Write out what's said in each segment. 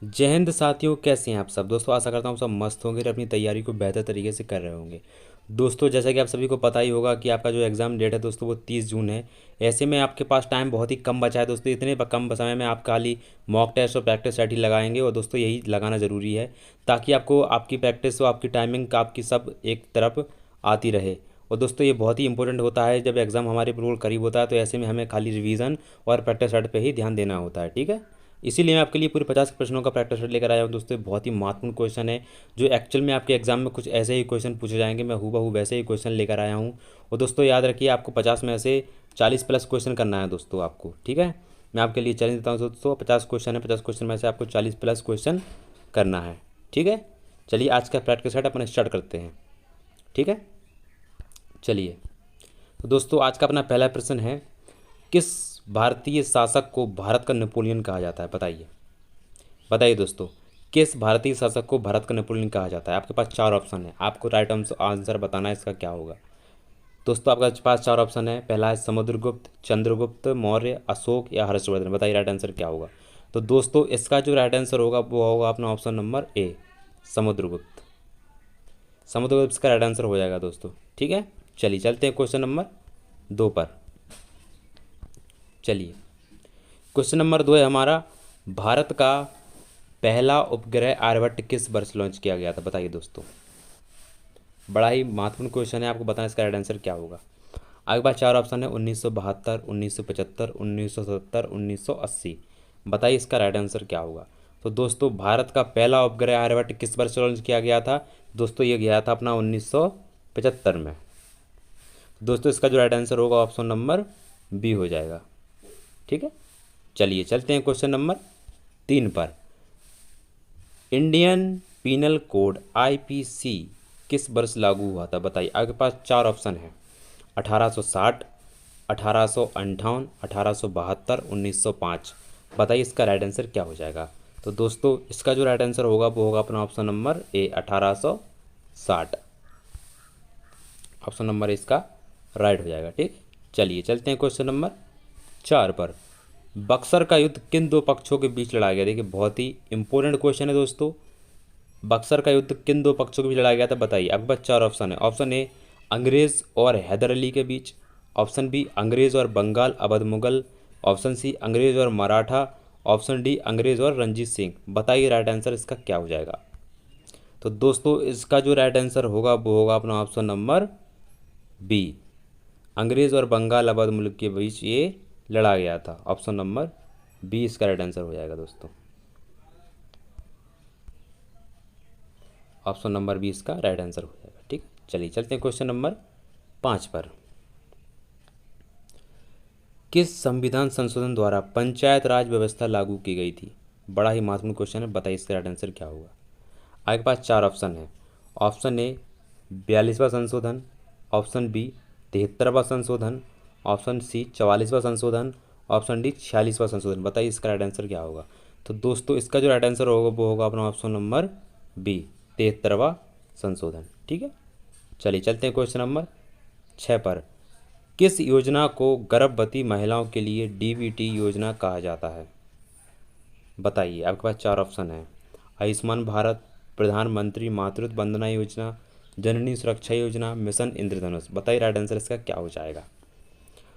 जय हिंद साथियों, कैसे हैं आप सब। दोस्तों आशा करता हूँ सब मस्त होंगे और अपनी तैयारी को बेहतर तरीके से कर रहे होंगे। दोस्तों जैसा कि आप सभी को पता ही होगा कि आपका जो एग्ज़ाम डेट है दोस्तों वो 30 जून है। ऐसे में आपके पास टाइम बहुत ही कम बचा है दोस्तों। इतने कम समय में आप खाली मॉक टेस्ट और प्रैक्टिस सेट ही लगाएंगे, और दोस्तों यही लगाना ज़रूरी है ताकि आपको आपकी प्रैक्टिस और आपकी टाइमिंग आपकी सब एक तरफ आती रहे। और दोस्तों ये बहुत ही इंपॉर्टेंट होता है, जब एग्ज़ाम हमारे बिल्कुल करीब होता है तो ऐसे में हमें खाली रिवीजन और प्रैक्टिस सेट पे ही ध्यान देना होता है। ठीक है, इसीलिए मैं आपके लिए पूरे 50 प्रश्नों का प्रैक्टिस सेट लेकर आया हूँ दोस्तों। बहुत ही महत्वपूर्ण क्वेश्चन है जो एक्चुअल में आपके एग्जाम में कुछ ऐसे ही क्वेश्चन पूछे जाएंगे। मैं हूबहू वैसे ही क्वेश्चन लेकर आया हूँ। और दोस्तों याद रखिए, आपको 50 में से 40+ क्वेश्चन करना है दोस्तों आपको। ठीक है, मैं आपके लिए चैलेंज देता हूँ दोस्तों। 50 क्वेश्चन है, 50 क्वेश्चन में से आपको 40+ क्वेश्चन करना है। ठीक है, चलिए आज का प्रैक्टिस सेट अपन स्टार्ट करते हैं। ठीक है, चलिए। तो दोस्तों आज का अपना पहला प्रश्न है, किस भारतीय शासक को भारत का नेपोलियन कहा जाता है? बताइए बताइए दोस्तों, किस भारतीय शासक को भारत का नेपोलियन कहा जाता है? आपके पास 4 ऑप्शन है, आपको राइट आंसर बताना है इसका क्या होगा। दोस्तों आपके पास 4 ऑप्शन है। पहला है समुद्रगुप्त, चंद्रगुप्त मौर्य, अशोक या हर्षवर्धन। बताइए राइट आंसर क्या होगा। तो दोस्तों इसका जो राइट आंसर होगा वो होगा अपना option number A, Samudragupta. Samudragupta इसका राइट आंसर हो जाएगा दोस्तों। ठीक है, चलिए चलते हैं क्वेश्चन नंबर 2 पर। चलिए, क्वेश्चन नंबर 2 है हमारा, भारत का पहला उपग्रह आर्यभट्ट किस वर्ष लॉन्च किया गया था? बताइए दोस्तों, बड़ा ही महत्वपूर्ण क्वेश्चन है, आपको बताना इसका राइट आंसर क्या होगा। आपके पास 4 ऑप्शन है, 1972, 1975, 1970, 1980। बताइए इसका राइट आंसर क्या होगा। तो दोस्तों भारत का पहला उपग्रह आर्यभट्ट किस वर्ष लॉन्च किया गया था? दोस्तों ये गया था अपना 1975 में। दोस्तों इसका जो राइट आंसर होगा ऑप्शन नंबर बी हो जाएगा। ठीक है, चलिए चलते हैं क्वेश्चन नंबर 3 पर। इंडियन पीनल कोड आईपीसी किस वर्ष लागू हुआ था? बताइए। आपके पास 4 ऑप्शन है, 1860, 1858, 1872, 1905। बताइए इसका राइट आंसर क्या हो जाएगा। तो दोस्तों इसका जो राइट आंसर होगा वो होगा अपना option number A, 1860। Option number इसका राइट हो जाएगा। ठीक, चलिए चलते हैं क्वेश्चन नंबर 4 पर। बक्सर का युद्ध किन दो पक्षों के बीच लड़ा गया? देखिए बहुत ही इंपॉर्टेंट क्वेश्चन है दोस्तों। बक्सर का युद्ध किन दो पक्षों के बीच लड़ा गया था? बताइए। आपके पास 4 ऑप्शन है। ऑप्शन ए, अंग्रेज और हैदर अली के बीच। ऑप्शन बी, अंग्रेज और बंगाल अवध मुगल। ऑप्शन सी, अंग्रेज और मराठा। ऑप्शन डी, अंग्रेज और रंजीत सिंह। बताइए राइट आंसर इसका क्या हो जाएगा। तो दोस्तों इसका जो राइट आंसर होगा वो होगा अपना ऑप्शन नंबर बी, अंग्रेज और बंगाल अवध मुल्क के बीच ये लड़ा गया था। ऑप्शन नंबर बी इसका राइट आंसर हो जाएगा दोस्तों। ऑप्शन नंबर बी इसका राइट आंसर हो जाएगा। ठीक, चलिए चलते हैं क्वेश्चन नंबर 5 पर। किस संविधान संशोधन द्वारा पंचायत राज व्यवस्था लागू की गई थी? बड़ा ही महत्वपूर्ण क्वेश्चन है, बताइए इसका राइट आंसर क्या होगा। आपके पास 4 ऑप्शन है। ऑप्शन ए, 42वां संशोधन। ऑप्शन बी, 73वां संशोधन। ऑप्शन सी, 44वां संशोधन। ऑप्शन डी, 46वां संशोधन। बताइए इसका राइट आंसर क्या होगा। तो दोस्तों इसका जो राइट आंसर होगा वो होगा अपना ऑप्शन नंबर बी, 73वां संशोधन। ठीक है, चलिए चलते हैं क्वेश्चन नंबर 6 पर। किस योजना को गर्भवती महिलाओं के लिए डीबीटी योजना कहा जाता है? बताइए। आपके पास 4 ऑप्शन है, आयुष्मान भारत, प्रधानमंत्री मातृत्व वंदना योजना, जननी सुरक्षा योजना, मिशन इंद्रधनुष। बताइए राइट आंसर इसका क्या हो जाएगा।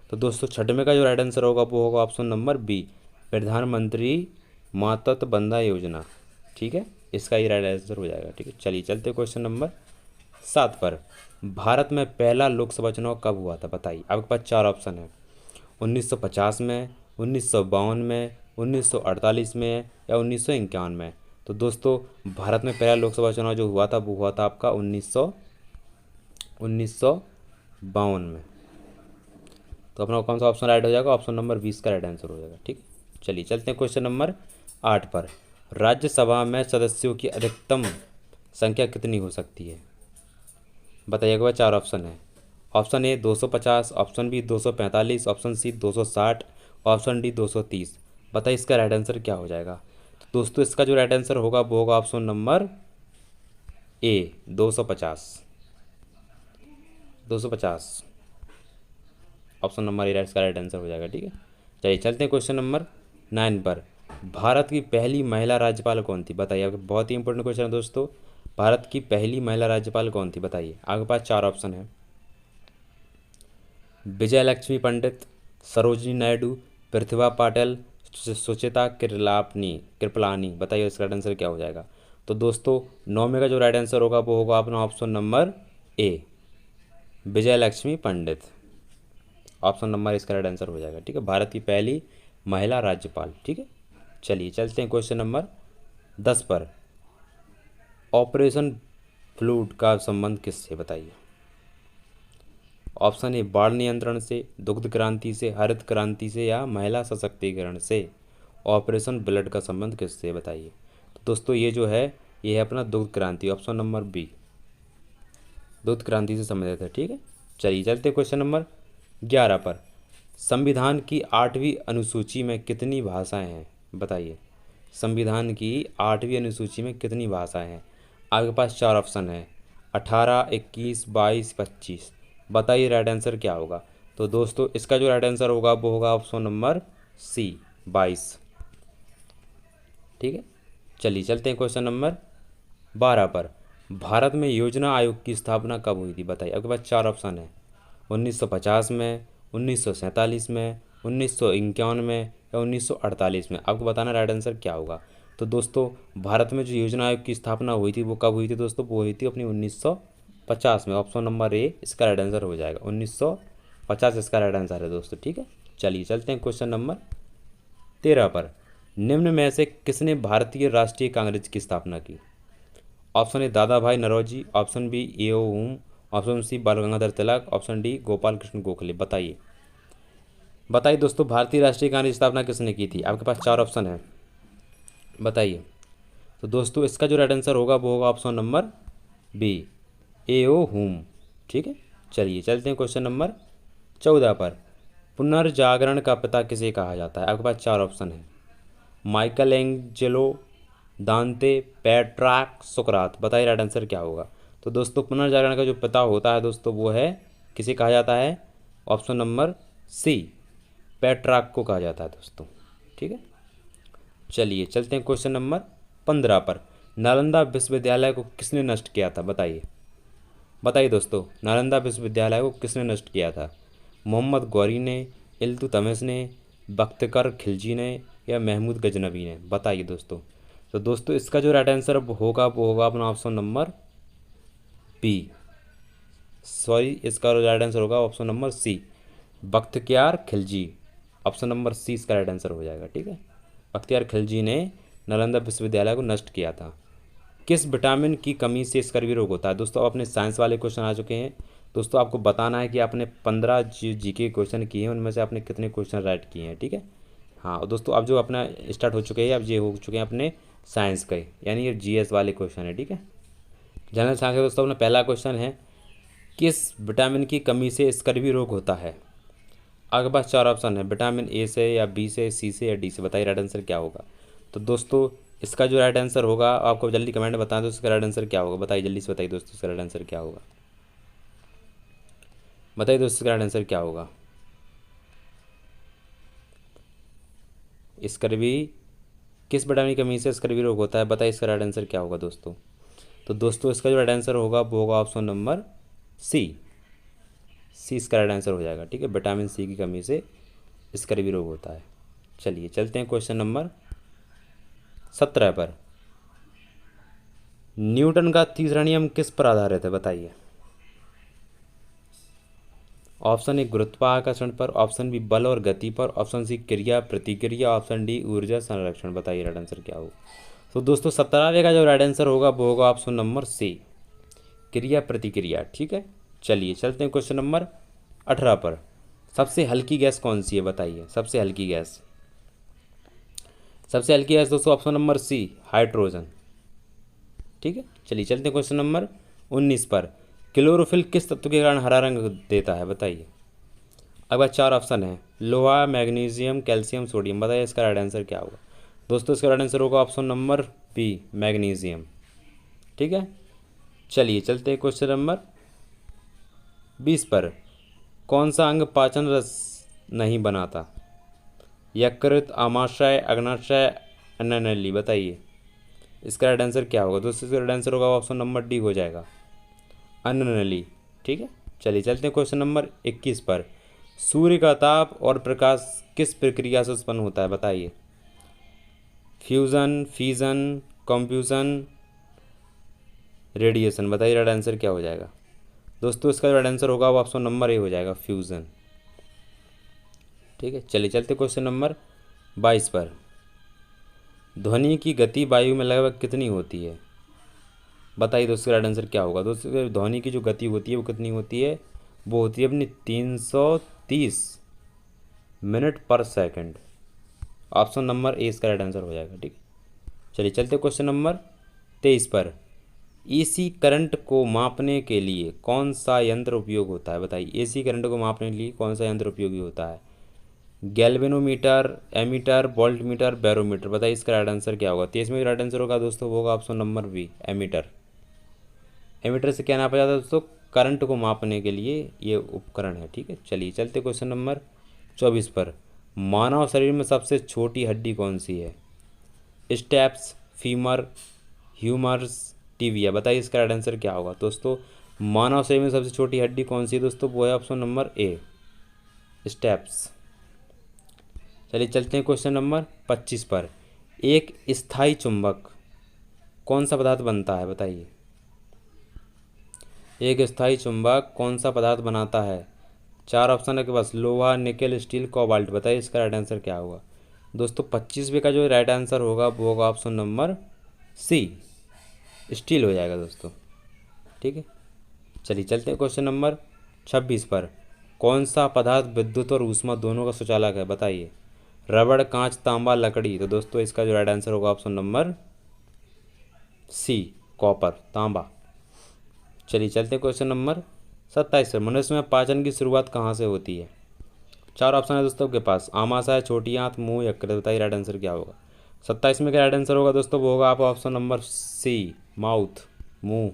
तो दोस्तों छठवें का जो राइट आंसर होगा वो होगा ऑप्शन नंबर बी, प्रधानमंत्री मातृत्व वंदना योजना। ठीक है, इसका ही राइट आंसर हो जाएगा। ठीक है, चलिए चलते क्वेश्चन नंबर 7 पर। भारत में पहला लोकसभा चुनाव कब हुआ था? बताइए। आपके पास 4 ऑप्शन है, 1950 में, 1952 में, 1948 में या 1951 में। तो दोस्तों भारत में पहला लोकसभा चुनाव जो हुआ था वो हुआ था आपका 1952 में। तो अपना कौन सा ऑप्शन राइट हो जाएगा? ऑप्शन नंबर 20 का राइट आंसर हो जाएगा। ठीक, चलिए चलते हैं क्वेश्चन नंबर 8 पर। राज्यसभा में सदस्यों की अधिकतम संख्या कितनी हो सकती है? बताइएगा। 4 ऑप्शन है। Option A 250, option B 245, option C 260, option D 230। बताइए इसका राइट आंसर क्या हो जाएगा। तो दोस्तों इसका जो राइट आंसर होगा वो होगा option number A, 250। 250 option number A इसका राइट आंसर हो जाएगा। ठीक है, चलिए चलते हैं क्वेश्चन नंबर 9 पर। भारत की पहली महिला राज्यपाल कौन थी बताइए। आपके बहुत ही इंपॉर्टेंट क्वेश्चन है दोस्तों। भारत की पहली महिला राज्यपाल कौन थी बताइए। आपके पास चार ऑप्शन है। विजय लक्ष्मी पंडित, सरोजिनी नायडू, प्रतिभा पाटिल, सुचिता कृपलानी बताइए इसका राइट आंसर क्या हो जाएगा। तो दोस्तों 9 में का जो राइट आंसर होगा वो होगा अपना option number A, Vijay Lakshmi Pandit. Option number इसका राइट आंसर हो जाएगा। ठीक है, भारत की पहली महिला राज्यपाल। ठीक है, चलिए चलते हैं क्वेश्चन नंबर 10 पर। ऑपरेशन फ्लूड का संबंध किससे बताइए। ऑप्शन ए बाढ़ नियंत्रण से, दुग्ध क्रांति से, हरित क्रांति से या महिला सशक्तिकरण से। ऑपरेशन ब्लड का संबंध किससे बताइए। तो दोस्तों ये जो है ये है अपना दुग्ध क्रांति, ऑप्शन नंबर बी, दुग्ध क्रांति से संबंधित है। ठीक है, चलिए चलते क्वेश्चन नंबर 11 पर। संविधान की 8वीं अनुसूची में कितनी भाषाएं हैं बताइए। संविधान की 8वीं अनुसूची में कितनी भाषाएं हैं। आपके पास चार ऑप्शन है, 18, 21, 22, 25। बताइए राइट आंसर क्या होगा। तो दोस्तों इसका जो राइट आंसर होगा वो होगा ऑप्शन नंबर सी, 22। ठीक है, चलिए चलते हैं क्वेश्चन नंबर 12 पर। भारत में योजना आयोग की स्थापना कब हुई थी बताइए। आपके पास चार ऑप्शन है, 1950 में, 1947 में, 1951 में या 1948 में। आपको बताना राइट आंसर क्या होगा। तो दोस्तों भारत में जो योजना आयोग की स्थापना हुई थी वो कब हुई थी दोस्तों, वो हुई थी अपनी 1950 में। ऑप्शन नंबर ए इसका राइट आंसर हो जाएगा, 1950 इसका राइट आंसर है दोस्तों। ठीक है, चलिए चलते हैं क्वेश्चन नंबर 13 पर। निम्न में से किसने भारतीय राष्ट्रीय कांग्रेस की स्थापना की। ऑप्शन ए दादा भाई नौरोजी, ऑप्शन बी ए.ओ. हुम, ऑप्शन सी बाल गंगाधर तिलक, ऑप्शन डी गोपाल कृष्ण गोखले। बताइए बताइए दोस्तों भारतीय राष्ट्रीय कांग्रेस की स्थापना किसने की थी। आपके पास चार ऑप्शन है, बताइए। तो दोस्तों इसका जो राइट आंसर होगा वो होगा ऑप्शन नंबर बी, ए.ओ. हुम। ठीक है, चलिए चलते हैं क्वेश्चन नंबर 14 पर। पुनर्जागरण का पिता किसे कहा जाता है। आपके पास चार ऑप्शन है, माइकल एंजेलो, दांते, पेट्राक, सुकरात। बताइए राइट आंसर क्या होगा। तो दोस्तों पुनर्जागरण का जो पिता होता है दोस्तों वो है, किसे कहा जाता है, ऑप्शन नंबर सी, पेट्राक को कहा जाता है दोस्तों। ठीक है, चलिए चलते हैं क्वेश्चन नंबर 15 पर। नालंदा विश्वविद्यालय को किसने नष्ट किया था बताइए। बताइए दोस्तों नालंदा विश्वविद्यालय को किसने नष्ट किया था। मोहम्मद गौरी ने, इल्तुतमिश ने, बख्तियार खिलजी ने या महमूद गजनवी ने। बताइए दोस्तों। तो दोस्तों इसका जो राइट आंसर होगा वो होगा अपना ऑप्शन नंबर बी, सॉरी इसका राइट आंसर होगा option number C, Bakhtiyar Khilji. Option number C इसका राइट आंसर हो जाएगा। ठीक है, बख्तियार खिलजी ने नालंदा विश्वविद्यालय को नष्ट किया था। किस विटामिन की कमी से स्कर्वी रोग होता है। दोस्तों अपने साइंस वाले क्वेश्चन आ चुके हैं दोस्तों। आपको बताना है कि आपने 15 जीके क्वेश्चन किए हैं, उनमें से आपने कितने क्वेश्चन राइट किए हैं। ठीक है, हाँ और दोस्तों अब जो अपना स्टार्ट हो चुके हैं, अब ये हो चुके हैं अपने साइंस के, यानी ये जीएस वाले क्वेश्चन है। ठीक है, जनरल साइंस का दोस्तों अपना पहला क्वेश्चन है, किस विटामिन की कमी से स्कर्वी रोग होता है। आपके पास चार ऑप्शन है, विटामिन ए से या बी से, सी से या डी से। बताइए राइट आंसर क्या होगा। तो दोस्तों इसका जो राइट आंसर होगा आपको जल्दी कमेंट में बताएं तो इसका राइट आंसर क्या होगा। बताइए जल्दी से बताइए दोस्तों इसका राइट आंसर क्या होगा। बताइए दोस्तों इसका राइट आंसर क्या होगा। स्कर्वी, किस विटामिन की कमी से स्कर्वी रोग होता है। बताइए इसका राइट आंसर क्या होगा दोस्तों। तो दोस्तों इसका जो राइट आंसर होगा वो होगा ऑप्शन नंबर सी, सी इसका राइट आंसर हो जाएगा। ठीक है, विटामिन सी की कमी से स्कर्वी रोग होता है। चलिए चलते हैं क्वेश्चन नंबर 17 पर। न्यूटन का तीसरा नियम किस पर आधारित है बताइए। ऑप्शन ए गुरुत्वाकर्षण पर, ऑप्शन बी बल और गति पर, ऑप्शन सी क्रिया प्रतिक्रिया, ऑप्शन डी ऊर्जा संरक्षण। बताइए राइट आंसर क्या होगा। तो दोस्तों 17वें का जो राइट आंसर होगा वो होगा ऑप्शन नंबर सी, क्रिया प्रतिक्रिया। ठीक है, चलिए चलते हैं क्वेश्चन नंबर 18 पर। सबसे हल्की गैस कौन सी है बताइए। सबसे हल्की गैस, सबसे हल्की गैस दोस्तों ऑप्शन नंबर सी, हाइड्रोजन। ठीक है, चलिए चलते हैं क्वेश्चन नंबर 19 पर। क्लोरोफिल किस तत्व के कारण हरा रंग देता है बताइए। अगर चार ऑप्शन है, लोहा, मैग्नीशियम, कैल्शियम, सोडियम। बताइए इसका राइट आंसर क्या होगा। दोस्तों इसका राइट आंसर होगा ऑप्शन नंबर बी, मैग्नीशियम। ठीक है, चलिए चलते हैं क्वेश्चन नंबर 20 पर। कौन सा अंग पाचन रस नहीं बनाता। यकृत, आमाशय, अग्नाशय, अननली, बताइए इसका राइट आंसर क्या होगा दोस्तों? इसका राइट आंसर होगा ऑप्शन नंबर डी हो जाएगा, अननली। ठीक है, चलिए चलते हैं क्वेश्चन नंबर 21 पर। सूर्य का ताप और प्रकाश किस प्रक्रिया से उत्पन्न होता है, बताइए? फ्यूज़न, फीजन, कॉम्फ्यूजन, रेडिएशन, बताइए राइट आंसर क्या हो जाएगा दोस्तों? इसका राइट आंसर होगा वो ऑप्शन नंबर ए हो जाएगा, फ्यूज़न। ठीक है, चलिए चलते क्वेश्चन नंबर 22 पर। ध्वनि की गति वायु में लगभग कितनी होती है, बताइए दोस्तों? राइट आंसर क्या होगा दोस्तों? ध्वनि की जो गति होती है वो कितनी होती है? वो होती है अपनी 330 मिनट पर सेकंड। ऑप्शन नंबर ए इसका राइट आंसर हो जाएगा। ठीक है, चलिए चलते क्वेश्चन नंबर 23 पर। एसी करंट को मापने के लिए कौन सा यंत्र उपयोग होता है, बताइए? एसी करंट को मापने के लिए कौन सा यंत्र उपयोगी होता है? गैल्वेनोमीटर, एमीटर, वोल्टमीटर, बैरोमीटर, बताइए इसका राइट आंसर क्या होगा? 23 में राइट आंसर होगा दोस्तों, वो होगा option number B, ammeter. Ammeter से क्या नापा जाता है दोस्तों? करंट को मापने के लिए ये उपकरण है। ठीक है, चलिए चलते क्वेश्चन नंबर 24 पर। मानव शरीर में सबसे छोटी हड्डी कौन सी है? स्टेप्स, फीमर, ह्यूमरस, टिबिया, बताइए इसका राइट आंसर क्या होगा दोस्तों? मानव शरीर में सबसे छोटी हड्डी कौन सी है दोस्तों? वो है ऑप्शन नंबर ए, स्टेप्स। चलिए चलते हैं क्वेश्चन नंबर 25 पर। एक स्थायी चुंबक कौन सा पदार्थ बनता है, बताइए? एक स्थायी चुंबक कौन सा पदार्थ बनाता है? 4 ऑप्शन है के पास, लोहा, निकेल, स्टील, कोबाल्ट, बताइए इसका राइट आंसर क्या होगा दोस्तों? 25वें का जो राइट आंसर होगा वो होगा ऑप्शन नंबर सी, स्टील हो जाएगा दोस्तों। ठीक है, चलिए चलते हैं क्वेश्चन नंबर 26 पर। कौन सा पदार्थ विद्युत और ऊष्मा दोनों का सुचालक है, बताइए? रबड़, कांच, तांबा, लकड़ी, तो दोस्तों इसका जो राइट आंसर होगा ऑप्शन नंबर सी, कॉपर, तांबा। चलिए चलते हैं क्वेश्चन नंबर 27 पर। मनुष्य में पाचन की शुरुआत कहाँ से होती है? 4 ऑप्शन है दोस्तों आपके पास, आमाशय, छोटी आंत, मुंह, यकृत, बताइए राइट आंसर क्या होगा? 27 में क्या राइट आंसर होगा दोस्तों? वो होगा आप ऑप्शन नंबर सी, माउथ, मुंह।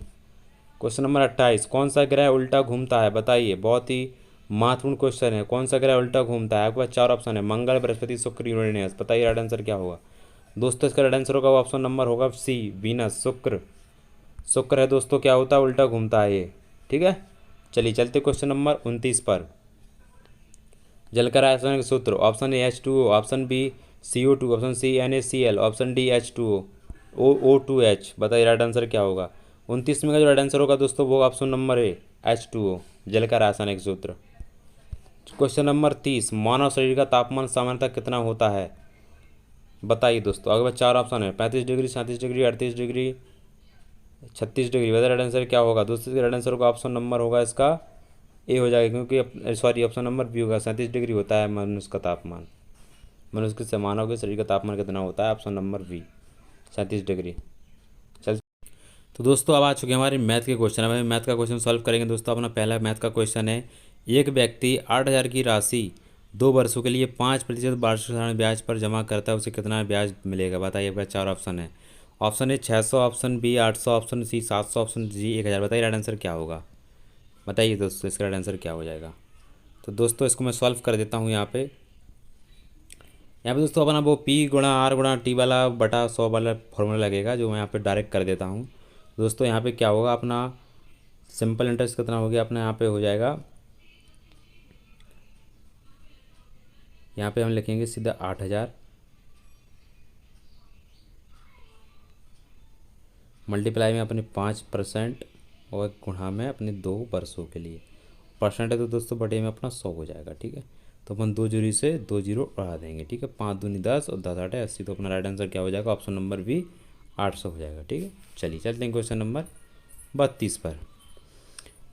Question number 28। कौन सा ग्रह उल्टा घूमता है, बताइए? बहुत ही महत्वपूर्ण क्वेश्चन है। कौन सा ग्रह उल्टा घूमता है? आपके पास 4 ऑप्शन है, मंगल, बृहस्पति, शुक्र, यूरेनस, बताइए राइट आंसर क्या होगा दोस्तों? इसका राइट आंसर होगा ऑप्शन नंबर होगा सी, वीनस, शुक्र। शुक्र है दोस्तों, क्या होता है? उल्टा घूमता है ये। ठीक है, चलिए चलते क्वेश्चन नंबर 29 पर। जल का रासायनिक सूत्र, option A H2O, option B CO2, option C NaCl, option D H2O, O2H, बताइए राइट आंसर क्या होगा? 29 में का जो राइट आंसर होगा दोस्तों वो ऑप्शन नंबर ए, H2O, जल का रासायनिक सूत्र। Question number 30। मानव शरीर का तापमान सामान्यतः कितना होता है, बताइए दोस्तों? अगर 4 ऑप्शन है, 35 डिग्री, 37 डिग्री, 38 डिग्री, 36 डिग्री, बताइए राइट आंसर क्या होगा दोस्तों? राइट आंसर होगा ऑप्शन नंबर होगा इसका ए हो जाएगा, क्योंकि सॉरी ऑप्शन नंबर बी होगा, 37 डिग्री होता है मनुष्य का तापमान। मनुष्य के मानव के शरीर का तापमान कितना होता है? Option number B, 37 degree. चल, तो दोस्तों अब आ चुके हैं हमारे मैथ के क्वेश्चन। अब हम मैथ का क्वेश्चन सॉल्व करेंगे दोस्तों। अपना पहला मैथ का क्वेश्चन है, एक व्यक्ति 8,000 की राशि 2 वर्षों के लिए 5% वार्षिक ब्याज पर जमा करता है, उसे कितना ब्याज मिलेगा, बताइए? भाई 4 ऑप्शन है, option A 600, option B 800, option C 700, option G 1000, बताइए राइट आंसर क्या होगा? बताइए दोस्तों इसका राइट आंसर क्या हो जाएगा? तो दोस्तों इसको मैं सॉल्व कर देता हूँ। यहाँ पे दोस्तों अपना वो P गुणा R गुणा T वाला बटा 100 वाला फॉर्मूला लगेगा, जो मैं यहाँ पे डायरेक्ट कर देता हूँ। दोस्तों यहाँ पे क्या होगा, अपना सिंपल इंटरेस्ट कितना हो गया अपना, यहाँ पे हो जाएगा, यहाँ पे हम लिखेंगे सीधा 8,000 मल्टीप्लाई में अपने 5% और गुणा में अपने 2 वर्षों के लिए। परसेंट है तो दोस्तों बटे में अपना 100 हो जाएगा। ठीक है, तो अपन 2 जीरो से 2 जीरो बढ़ा देंगे। ठीक है, 5 दूनी 10 और 10 8 80, तो अपना राइट आंसर क्या हो जाएगा? ऑप्शन नंबर बी, 800 हो जाएगा। ठीक है, चलिए चलते हैं क्वेश्चन नंबर 32 पर।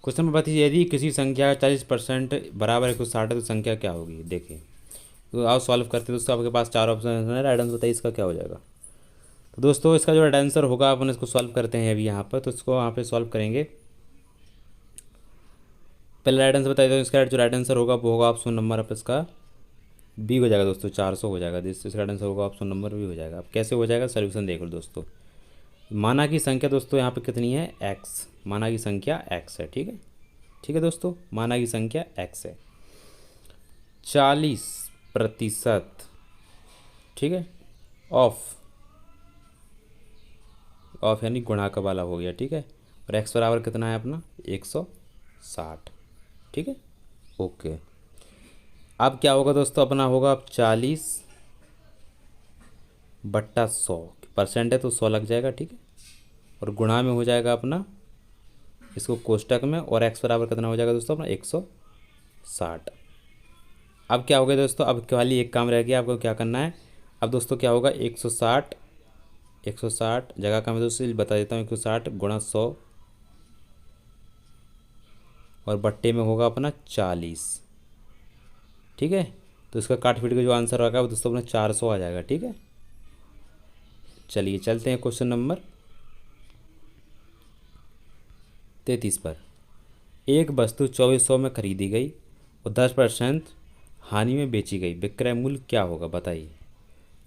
क्वेश्चन नंबर 32, यदि किसी संख्या का 40% बराबर है 160 है तो संख्या क्या होगी? देखिए, तो आओ सॉल्व करते हैं दोस्तों। आपके पास 4 ऑप्शन है, राइट आंसर बताइए इसका क्या हो जाएगा? तो दोस्तों इसका जो राइट आंसर होगा अपन इसको सॉल्व करते हैं अभी यहाँ पर। तो इसको यहाँ पे सॉल्व करेंगे। पहले राइट आंसर बताइए, तो इसका जो राइट आंसर होगा वो होगा ऑप्शन नंबर आप इसका बी हो जाएगा दोस्तों, 400 हो जाएगा। जिससे इसका राइट आंसर होगा ऑप्शन नंबर बी हो जाएगा। अब कैसे हो जाएगा, सोल्यूशन देख लो दोस्तों। माना की संख्या दोस्तों यहाँ पे कितनी है? एक्स, माना की संख्या एक्स है। ठीक है, ठीक है दोस्तों, माना की संख्या एक्स है। 40%, ठीक है, ऑफ ऑफ यानी गुणा का वाला हो गया, ठीक है। और एक्स बराबर कितना है अपना 160, ठीक है। ओके, अब क्या होगा दोस्तों, अपना होगा अब 40/100, परसेंट है तो 100 लग जाएगा, ठीक है। और गुणा में हो जाएगा अपना इसको कोष्टक में, और एक्स बराबर कितना हो जाएगा दोस्तों अपना 160। अब क्या हो गया दोस्तों, अब खाली एक काम रह गया, आपको क्या करना है। अब दोस्तों क्या होगा 160 जगह का मैं दोस्तों बता देता हूँ, 160 गुणा 100 और बट्टे में होगा अपना 40, ठीक है। तो इसका काट पीट का जो आंसर होगा वो दोस्तों अपना 400 आ जाएगा, ठीक है। चलिए चलते हैं क्वेश्चन नंबर 33 पर। एक वस्तु 2400 में खरीदी गई और 10% हानि में बेची गई, विक्रय मूल्य क्या होगा बताइए।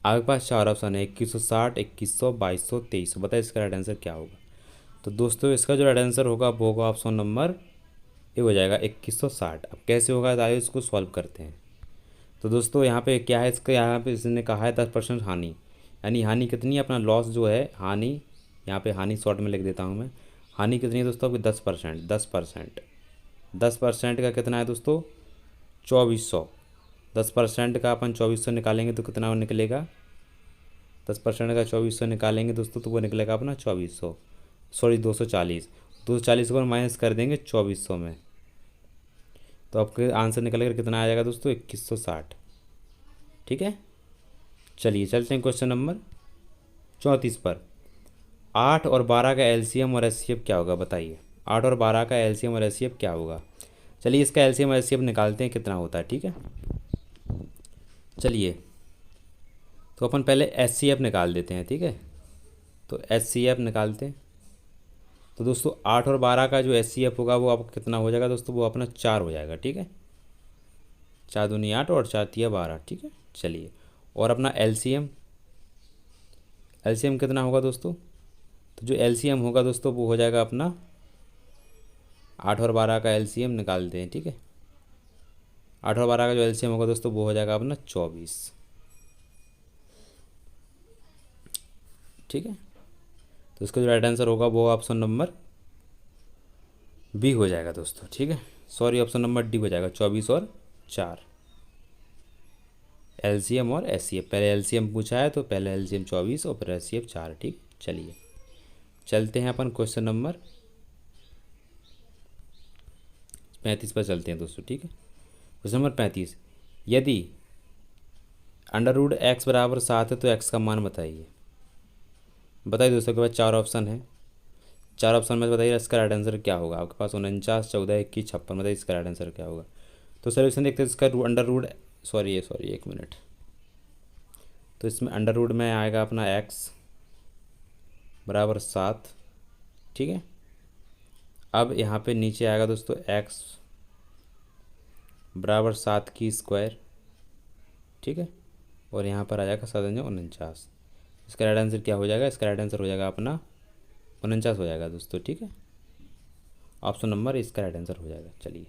आपके पास चार ऑप्शन है, 2160, 2100, 2200, 2300। बताइए इसका राइट आंसर क्या होगा। तो दोस्तों इसका जो राइट आंसर होगा वो होगा ऑप्शन नंबर ये हो जाएगा 2160। अब कैसे होगा, आइए इसको सॉल्व करते हैं। तो दोस्तों यहाँ पे क्या है, इसका यहाँ पे इसने कहा है 10% हानि, यानी हानि कितनी है, अपना लॉस जो है हानि, यहाँ पे हानि शॉर्ट में लिख देता हूँ मैं। हानि कितनी है दोस्तों आपकी 10%, 10% का कितना है दोस्तों 2400। 10% का अपन 2400 निकालेंगे तो कितना निकलेगा, 10% का 2400 निकालेंगे दोस्तों तो वो निकलेगा अपना 2400, सॉरी 240। 240 को माइनस कर देंगे 2400 में, तो आपके आंसर निकलेगा कितना आ जाएगा दोस्तों 2160, ठीक है। चलिए चलते हैं क्वेश्चन नंबर 34 पर। 8 और 12 का एलसीएम और एचसीएफ क्या होगा बताइए। 8 और 12 का एलसीएम और एचसीएफ क्या होगा। चलिए इसका एलसीएम और एचसीएफ निकालते हैं कितना होता है, ठीक है। चलिए तो अपन पहले एचसीएफ निकाल देते हैं, ठीक है। तो एचसीएफ निकालते हैं। तो दोस्तों 8 और 12 का जो एचसीएफ होगा वो आपका कितना हो जाएगा दोस्तों, वो अपना 4 हो जाएगा, ठीक है। 4 दूनी 8 और 4 तिया 12, ठीक है। चलिए और अपना एलसीएम, एलसीएम कितना होगा दोस्तों, तो जो एलसीएम होगा दोस्तों वो हो जाएगा अपना 8 और 12 का एलसीएम निकालते हैं, ठीक है। 8 और 12 का जो एलसीएम होगा दोस्तों वो हो जाएगा अपना 24, ठीक है। तो इसका जो राइट आंसर होगा वो ऑप्शन नंबर बी हो जाएगा दोस्तों, ठीक है। सॉरी ऑप्शन नंबर डी हो जाएगा, 24 और 4 एलसीएम और एचसीएफ। पहले एलसीएम पूछा है तो पहले एलसीएम 24 और फिर एचसीएफ 4, ठीक। चलिए चलते हैं अपन क्वेश्चन नंबर 35 पर चलते हैं दोस्तों, ठीक है। क्वेश्चन नंबर 35, यदि √x बराबर 7 है तो x का मान बताइए। बताइए दोस्तों के पास चार ऑप्शन है, चार ऑप्शन में बताइए इसका राइट आंसर क्या होगा। आपके पास 49, 14, 21, 56। बताइए इसका राइट आंसर क्या होगा। तो सोल्यूशन देखते हैं इसका सॉरी एक मिनट। तो इसमें अंडर रूट में आएगा अपना x बराबर 7, ठीक है। अब यहाँ पे नीचे आएगा दोस्तों x बराबर 7 की स्क्वायर, ठीक है। और यहाँ पर आ जाएगा 7×49। इसका राइट आंसर क्या हो जाएगा, इसका राइट आंसर हो जाएगा अपना 49 हो जाएगा दोस्तों, ठीक है। ऑप्शन नंबर इसका राइट आंसर हो जाएगा। चलिए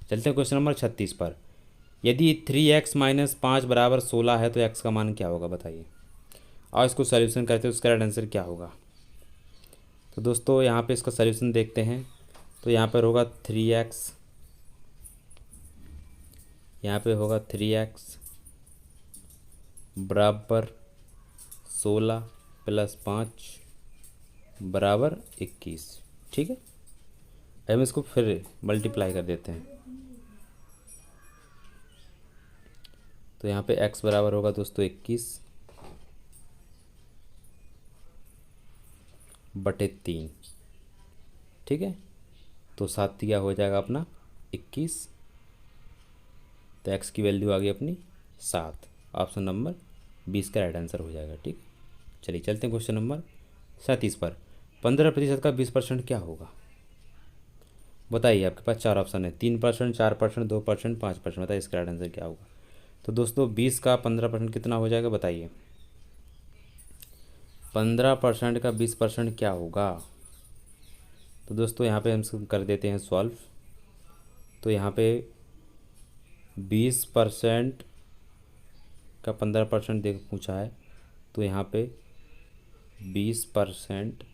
चलते हैं क्वेश्चन नंबर 36 पर। यदि 3x - 5 बराबर 16 है तो x का मान क्या होगा बताइए। और इसको सोल्यूशन करते हैं, उसका राइट आंसर क्या होगा। तो दोस्तों यहाँ पे इसका सोल्यूशन देखते हैं। तो यहाँ पर होगा 3x, यहाँ पे होगा 3x बराबर 16 + 5 बराबर 21, ठीक है। हम इसको फिर मल्टीप्लाई कर देते हैं। तो यहाँ पे x बराबर होगा दोस्तों 21/3, ठीक है। तो 7 तिया हो जाएगा अपना 21, तो x की वैल्यू आ गई अपनी 7। ऑप्शन नंबर 20 का राइट आंसर हो जाएगा, ठीक। चलिए चलते हैं क्वेश्चन नंबर 37 पर। 15% का 20% क्या होगा बताइए। आपके पास चार ऑप्शन है, 3%, 4%, 2%, 5%। बताइए इसका राइट आंसर क्या होगा। तो दोस्तों 20 का 15% कितना हो जाएगा बताइए। 15% का 20% क्या होगा। तो दोस्तों यहाँ पे हम कर देते हैं सॉल्व। तो यहाँ पे 20% का 15% देख पूछा है, तो यहाँ पे 20%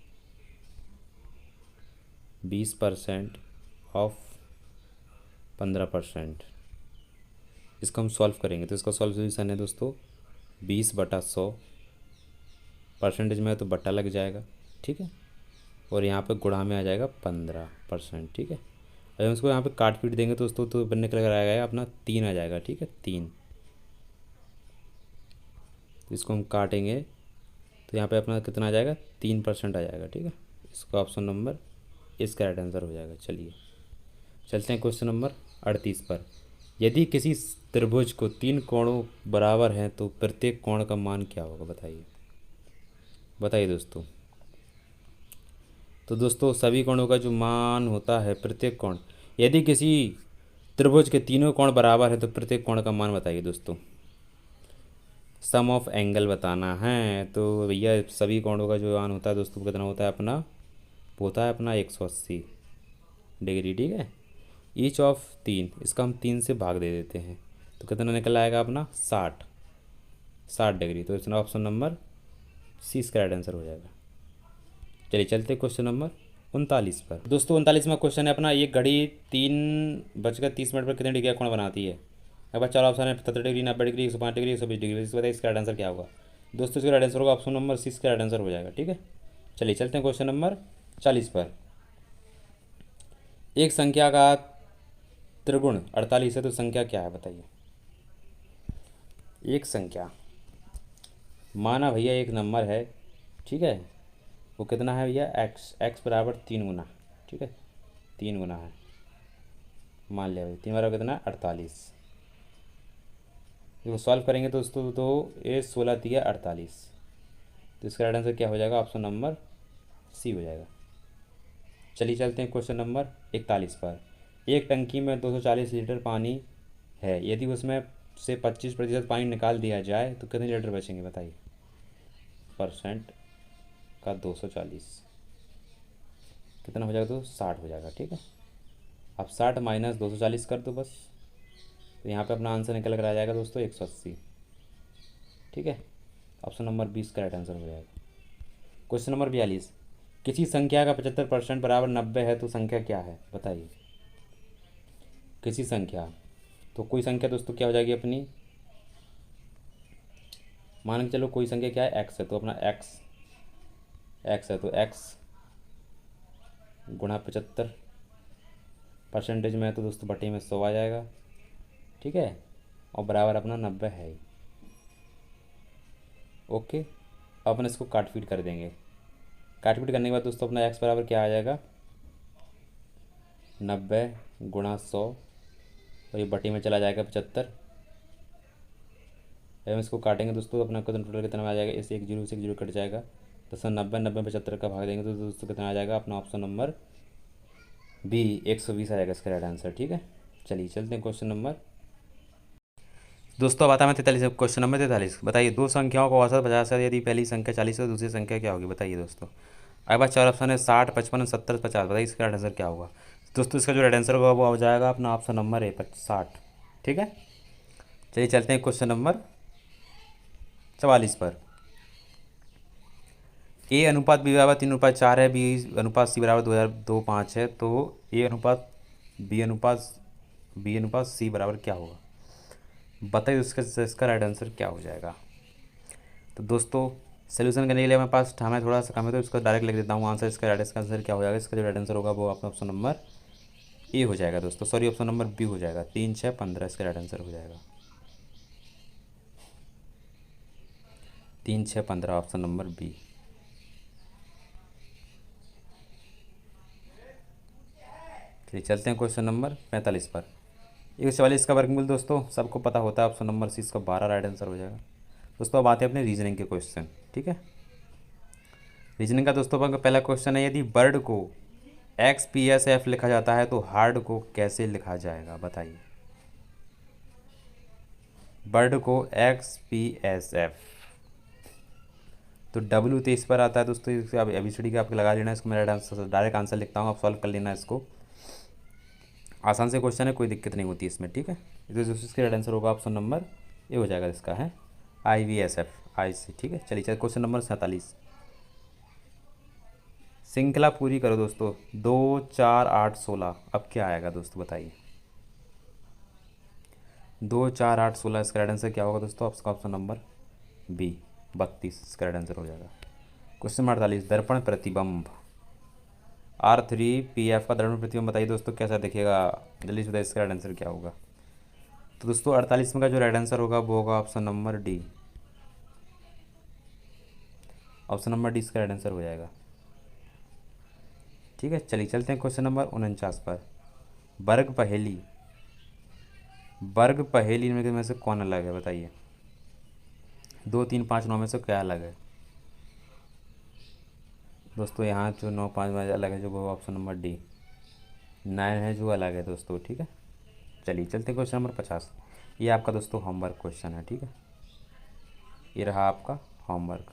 20% ऑफ 15%। इसको हम सॉल्व करेंगे तो इसका सॉल्यूशन है दोस्तों 20/100। परसेंटेज में है तो बटा लग जाएगा, ठीक है। और यहाँ पे गुणा में आ जाएगा 15%, ठीक है। अगर हम इसको यहाँ पे काट पीट देंगे तो दोस्तों तो बनने के लग आएगा अपना 3 आ जाएगा, ठीक है, 3। इसको हम काटेंगे तो यहाँ पे अपना कितना आ जाएगा, 3% आ जाएगा, ठीक है। इसका ऑप्शन नंबर इसका राइट आंसर हो जाएगा। चलिए चलते हैं क्वेश्चन नंबर 38 पर। यदि किसी त्रिभुज को 3 कोणों बराबर हैं तो प्रत्येक कोण का मान क्या होगा, बताइए। बताइए दोस्तों। तो दोस्तों सभी कोणों का जो मान होता है प्रत्येक कोण, यदि किसी त्रिभुज के तीनों कोण बराबर है तो प्रत्येक कोण का मान बताइए दोस्तों। सम ऑफ एंगल बताना है तो भैया सभी कोणों का जो मान होता है दोस्तों कितना होता है अपना, वो होता है अपना 180 डिग्री, ठीक है। ईच ऑफ 3, इसका हम 3 से भाग दे देते हैं तो कितना निकल आएगा अपना 60 डिग्री। तो इसमें ऑप्शन नंबर सी इसका राइट आंसर हो जाएगा। चलिए चलते क्वेश्चन नंबर 39 पर। दोस्तों 39वां क्वेश्चन है अपना, ये घड़ी 3:30 पर कितने डिग्री का कोण बनाती है। अब बाद 4 ऑप्शन है, 77 डिग्री, 90 डिग्री, 105 डिग्री, 120 डिग्री। इसके बताइए इसका राइट आंसर क्या होगा। दोस्तों इसका राइट आंसर होगा ऑप्शन नंबर सी इसका राइट आंसर हो जाएगा, ठीक है। चलिए चलते हैं क्वेश्चन नंबर 40 पर। एक संख्या का त्रिगुण 48 है तो संख्या क्या है, बताइए। एक संख्या माना भैया एक नंबर है, ठीक है, वो कितना है भैया, एक्स बराबर 3 गुना, ठीक है, 3 गुना है, मान लिया भाई 3 बराबर कितना 48। इसको सॉल्व करेंगे दोस्तों तो ये 16 दिया 48, तो इसका राइट आंसर क्या हो जाएगा, ऑप्शन नंबर सी हो जाएगा। चलिए चलते हैं क्वेश्चन नंबर 41 पर। एक टंकी में 240 लीटर पानी है, यदि उसमें से 25% पानी निकाल दिया जाए तो कितने लीटर बचेंगे, बताइए। परसेंट का 240 कितना हो जाएगा, तो 60 हो जाएगा, ठीक है। अब 60 माइनस 240 कर दो बस, तो यहाँ पे अपना आंसर निकल कर आ जाएगा दोस्तों 180, ठीक है। ऑप्शन नंबर 20 का राइट आंसर हो जाएगा। क्वेश्चन नंबर 42, किसी संख्या का 75% बराबर 90 है तो संख्या क्या है, बताइए। किसी संख्या, तो कोई संख्या दोस्तों क्या हो जाएगी अपनी, मान के चलो कोई संख्या क्या है, एक्स है, तो अपना एक्स है तो एक्स गुणा 75, परसेंटेज में है तो दोस्तों बटे में 100 आ जाएगा, ठीक है, और बराबर अपना 90 है ही। ओके, अब अपन इसको काट पीट कर देंगे। काट पीट करने के बाद दोस्तों अपना एक्स बराबर क्या आ जाएगा, 90 गुणा 100, और ये बटे में चला जाएगा 75। हम इसको काटेंगे दोस्तों तो अपना टोटल कितना आ जाएगा, इस एक जीरो से एक जीरो कट जाएगा, तो 90 75 का भाग देंगे तो दोस्तों कितना आ जाएगा, अपना ऑप्शन नंबर बी 120 आ जाएगा इसका राइट आंसर, ठीक है। चलिए चलते हैं क्वेश्चन नंबर दोस्तों, अब आता है 43, क्वेश्चन नंबर 43। बताइए दो संख्याओं को औसत 50 है, यदि पहली संख्या 40 है तो दूसरी संख्या क्या होगी, बताइए दोस्तों। अगर बात 4 ऑप्शन है 60 55 70 50, बताइए इसका राइट आंसर क्या होगा। दोस्तों इसका जो राइट आंसर होगा वो हो जाएगा अपना ऑप्शन नंबर ए 60, ठीक है। चलिए चलते हैं क्वेश्चन नंबर 44 पर। ए अनुपात बी बराबर 3:4 है, बी अनुपात सी बराबर 2025 है, तो ए अनुपात बी अनुपात सी बराबर क्या होगा, बताइए इसका राइट आंसर क्या हो जाएगा। तो दोस्तों सोल्यूशन करने के लिए मेरे पास टाइम थोड़ा सा कम है तो इसको डायरेक्ट लिख देता हूँ आंसर। इसका राइट आंसर क्या हो जाएगा, इसका जो राइट आंसर होगा वो अपना ऑप्शन नंबर ए हो जाएगा दोस्तों, सॉरी ऑप्शन नंबर बी हो जाएगा, 3 6 15 इसका राइट आंसर हो जाएगा, 3 6 15 ऑप्शन नंबर बी। चलिए चलते हैं क्वेश्चन नंबर 45 पर। 144 का वर्गमूल दोस्तों सबको पता होता है, ऑप्शन नंबर सी इसका 12 राइट आंसर हो जाएगा। दोस्तों अब आते हैं अपने रीजनिंग के क्वेश्चन, ठीक है। रीजनिंग का दोस्तों का पहला क्वेश्चन है, यदि बर्ड को XPSF लिखा जाता है तो हार्ड को कैसे लिखा जाएगा, बताइए। बर्ड को XPSF, तो डब्ल्यू तो इस पर आता है दोस्तों, अब ABCD का आपको लगा लेना, इसको मेरा डायरेक्ट आंसर लिखता हूँ, आप सॉल्व कर लेना इसको। आसान से क्वेश्चन है, कोई दिक्कत नहीं होती इसमें, ठीक है। तो इसका राइट आंसर होगा ऑप्शन नंबर ए हो जाएगा, इसका है IVSF IC, ठीक है। चलिए क्वेश्चन नंबर 47। श्रृंखला पूरी करो दोस्तों। 2 4 8 16, अब क्या आएगा दोस्तों बताइए। 2 4 8 16, इसका राइट आंसर क्या होगा दोस्तों? आपका ऑप्शन नंबर बी 32 इसका राइट आंसर हो जाएगा। क्वेश्चन नंबर 48, दर्पण प्रतिबिंब। R3 PF का दर्पण प्रतिबिंब बताइए दोस्तों कैसा दिखेगा? जल्दी से बताइए इसका राइट आंसर क्या होगा। तो दोस्तों 48 में का जो राइट आंसर होगा वो होगा option number D. Option number D इसका राइट आंसर हो जाएगा। ठीक है, चलिए चलते हैं क्वेश्चन नंबर 49 पर। वर्ग पहेली। वर्ग पहेली में से कौन अलग है बताइए। 2 3 5 9 में से क्या अलग है दोस्तों? यहाँ जो 9 5 में अलग है जो वो ऑप्शन नंबर डी 9 है जो अलग है दोस्तों। ठीक है, चलिए चलते हैं क्वेश्चन नंबर 50। ये आपका दोस्तों होमवर्क क्वेश्चन है। ठीक है, ये रहा आपका होमवर्क।